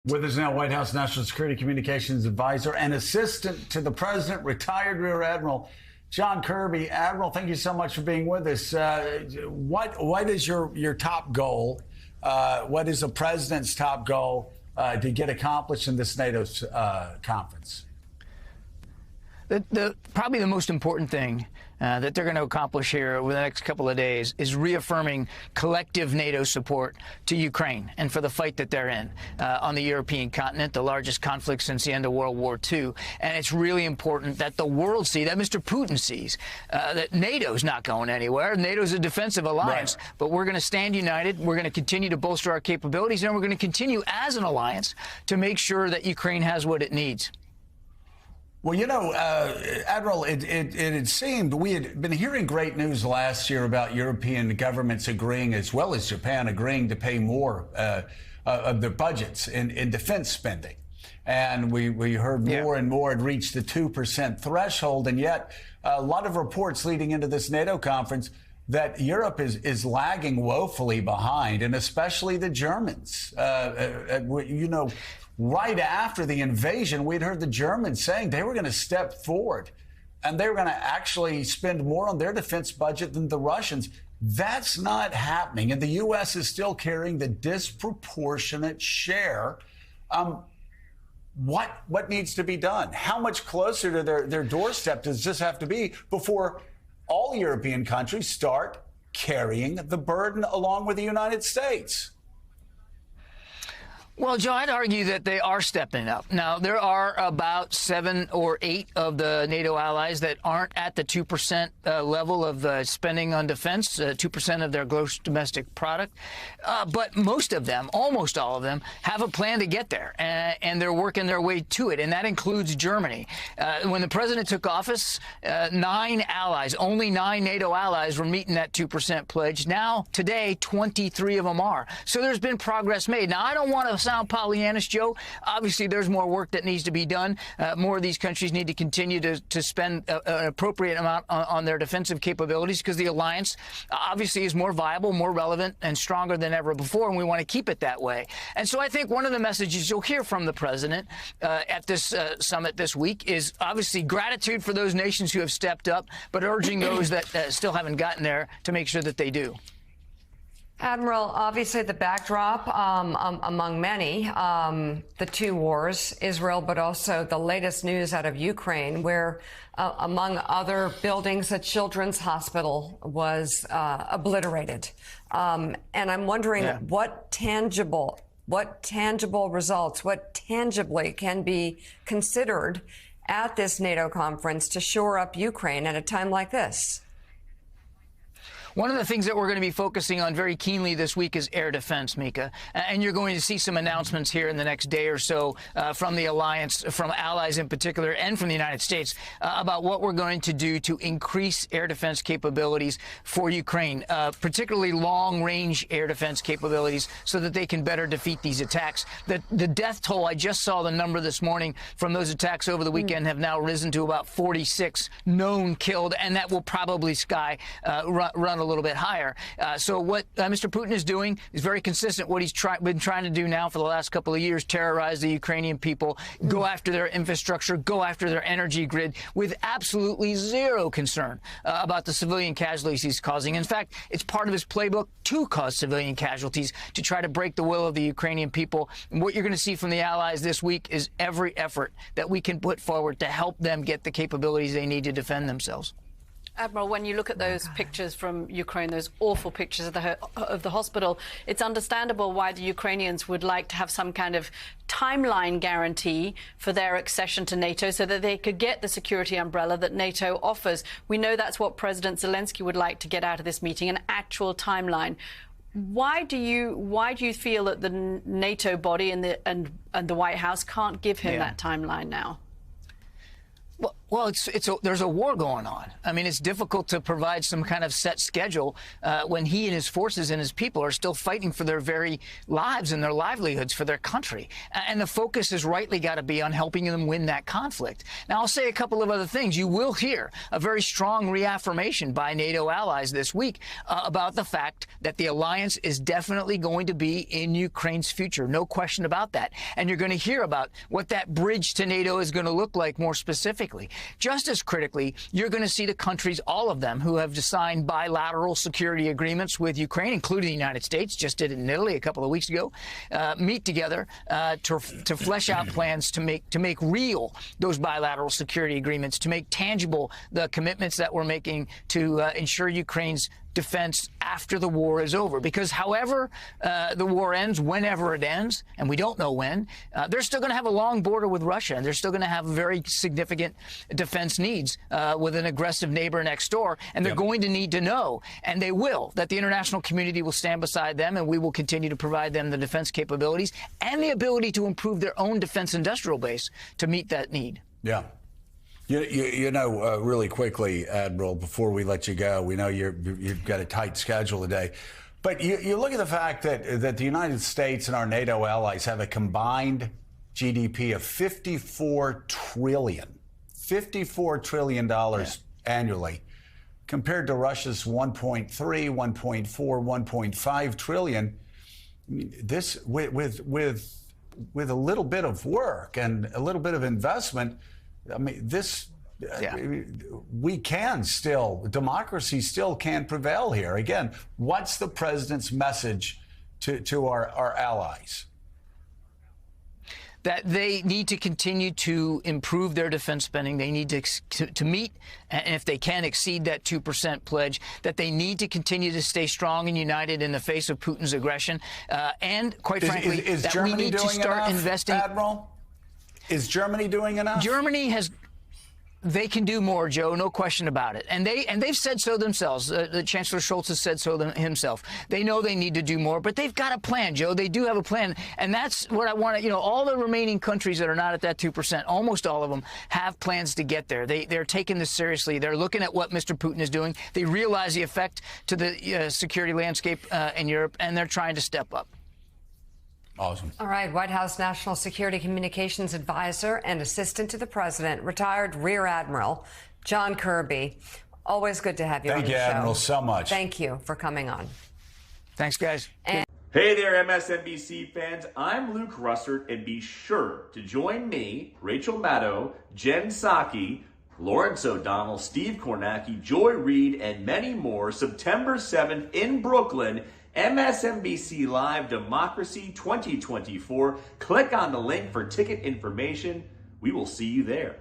With us now, White House National Security Communications Advisor and Assistant to the President, retired Rear Admiral John Kirby. Admiral, thank you so much for being with us. What is your top goal? What is the President's top goal to get accomplished in this NATO conference? Probably the most important thing that they're going to accomplish here over the next couple of days is reaffirming collective NATO support to Ukraine and for the fight that they're in on the European continent, the largest conflict since the end of World War II. And it's really important that the world see, that Mr. Putin sees, that NATO's not going anywhere. NATO's a defensive alliance, right, but we're going to stand united. We're going to continue to bolster our capabilities, and we're going to continue as an alliance to make sure that Ukraine has what it needs. Well, you know, Admiral, it seemed we had been hearing great news last year about European governments agreeing, as well as Japan, agreeing to pay more of their budgets in defense spending. And we heard more and more had reached the 2% threshold. And yet a lot of reports leading into this NATO conference that Europe is lagging woefully behind, and especially the Germans. You know, right after the invasion, we'd heard the Germans saying they were going to step forward and they were going to actually spend more on their defense budget than the Russians. That's not happening. And the U.S. is still carrying the disproportionate share. What needs to be done? How much closer to their doorstep does this have to be before all European countries start carrying the burden along with the United States? Well, Joe, I'd argue that they are stepping up. Now, there are about 7 or 8 of the NATO allies that aren't at the 2% level of spending on defense, 2% of their gross domestic product. But most of them, almost all of them, have a plan to get there, and they're working their way to it, and that includes Germany. When the president took office, 9 allies, only 9 NATO allies were meeting that 2% pledge. Now, today, 23 of them are. So there's been progress made. Now, I don't want to sound Pollyannish, Joe. Obviously, there's more work that needs to be done. More of these countries need to continue to spend an appropriate amount on their defensive capabilities, because the alliance obviously is more viable, more relevant, and stronger than ever before, and we want to keep it that way. And so I think one of the messages you'll hear from the president at this summit this week is obviously gratitude for those nations who have stepped up, but urging those that still haven't gotten there to make sure that they do. Admiral, obviously the backdrop among many, the 2 wars, Israel, but also the latest news out of Ukraine, where, among other buildings, a children's hospital was obliterated. And I'm wondering what tangible results, what tangibly can be considered at this NATO conference to shore up Ukraine at a time like this? One of the things that we're going to be focusing on very keenly this week is air defense, Mika. And you're going to see some announcements here in the next day or so from the alliance, from allies in particular, and from the United States about what we're going to do to increase air defense capabilities for Ukraine, particularly long-range air defense capabilities, so that they can better defeat these attacks. The death toll, I just saw the number this morning from those attacks over the weekend, have now risen to about 46 known killed, and that will probably run a little bit higher. So what Mr. Putin is doing is very consistent. What he's been trying to do now for the last couple of years: terrorize the Ukrainian people, go after their infrastructure, go after their energy grid, with absolutely zero concern about the civilian casualties he's causing. In fact, it's part of his playbook to cause civilian casualties, to try to break the will of the Ukrainian people. And what you're going to see from the allies this week is every effort that we can put forward to help them get the capabilities they need to defend themselves. Admiral, when you look at those pictures from Ukraine, those awful pictures of the hospital, it's understandable why the Ukrainians would like to have some kind of timeline guarantee for their accession to NATO, so that they could get the security umbrella that NATO offers. We know that's what President Zelensky would like to get out of this meeting, an actual timeline. Why do you feel that the NATO body and the White House can't give him that timeline now? Well, Well, there's a war going on. I mean, it's difficult to provide some kind of set schedule when he and his forces and his people are still fighting for their very lives and their livelihoods for their country. And the focus has rightly got to be on helping them win that conflict. Now, I'll say a couple of other things. You will hear a very strong reaffirmation by NATO allies this week about the fact that the alliance is definitely going to be in Ukraine's future. No question about that. And you're going to hear about what that bridge to NATO is going to look like more specifically. Just as critically, you're going to see the countries, all of them, who have signed bilateral security agreements with Ukraine, including the United States, just did it in Italy a couple of weeks ago, meet together to flesh out plans to make real those bilateral security agreements, to make tangible the commitments that we're making to ensure Ukraine's defense after the war is over. Because however the war ends, whenever it ends, and we don't know when, they're still going to have a long border with Russia, and they're still going to have very significant defense needs with an aggressive neighbor next door, and they're going to need to know, and they will, that the international community will stand beside them, and we will continue to provide them the defense capabilities and the ability to improve their own defense industrial base to meet that need. Yeah. You know, really quickly, Admiral, before we let you go, we know you've got a tight schedule today, but you look at the fact that the United States and our NATO allies have a combined GDP of $54 trillion annually, compared to Russia's 1.3, 1.4, 1.5 trillion. This with a little bit of work and a little bit of investment. I mean, we can still, democracy still can prevail here. Again, what's the president's message to our allies? That they need to continue to improve their defense spending. They need to meet, and if they can exceed that 2% pledge, that they need to continue to stay strong and united in the face of Putin's aggression. And quite frankly, is that Germany we need to start investing. Admiral? Is Germany doing enough? They can do more, Joe, no question about it. And they've said so themselves. The Chancellor Scholz has said so himself. They know they need to do more, but they've got a plan, Joe. They do have a plan. And that's what I want to, all the remaining countries that are not at that 2%, almost all of them have plans to get there. They're taking this seriously. They're looking at what Mr. Putin is doing. They realize the effect to the security landscape in Europe, and they're trying to step up. Awesome. All right. White House National Security Communications Advisor and Assistant to the President, retired Rear Admiral John Kirby. Always good to have you on the show. Thank you, Admiral, so much. Thank you for coming on. Thanks, guys. Hey there, MSNBC fans. I'm Luke Russert, and be sure to join me, Rachel Maddow, Jen Psaki, Lawrence O'Donnell, Steve Kornacki, Joy Reid, and many more September 7th in Brooklyn. MSNBC Live Democracy 2024. Click on the link for ticket information. We will see you there.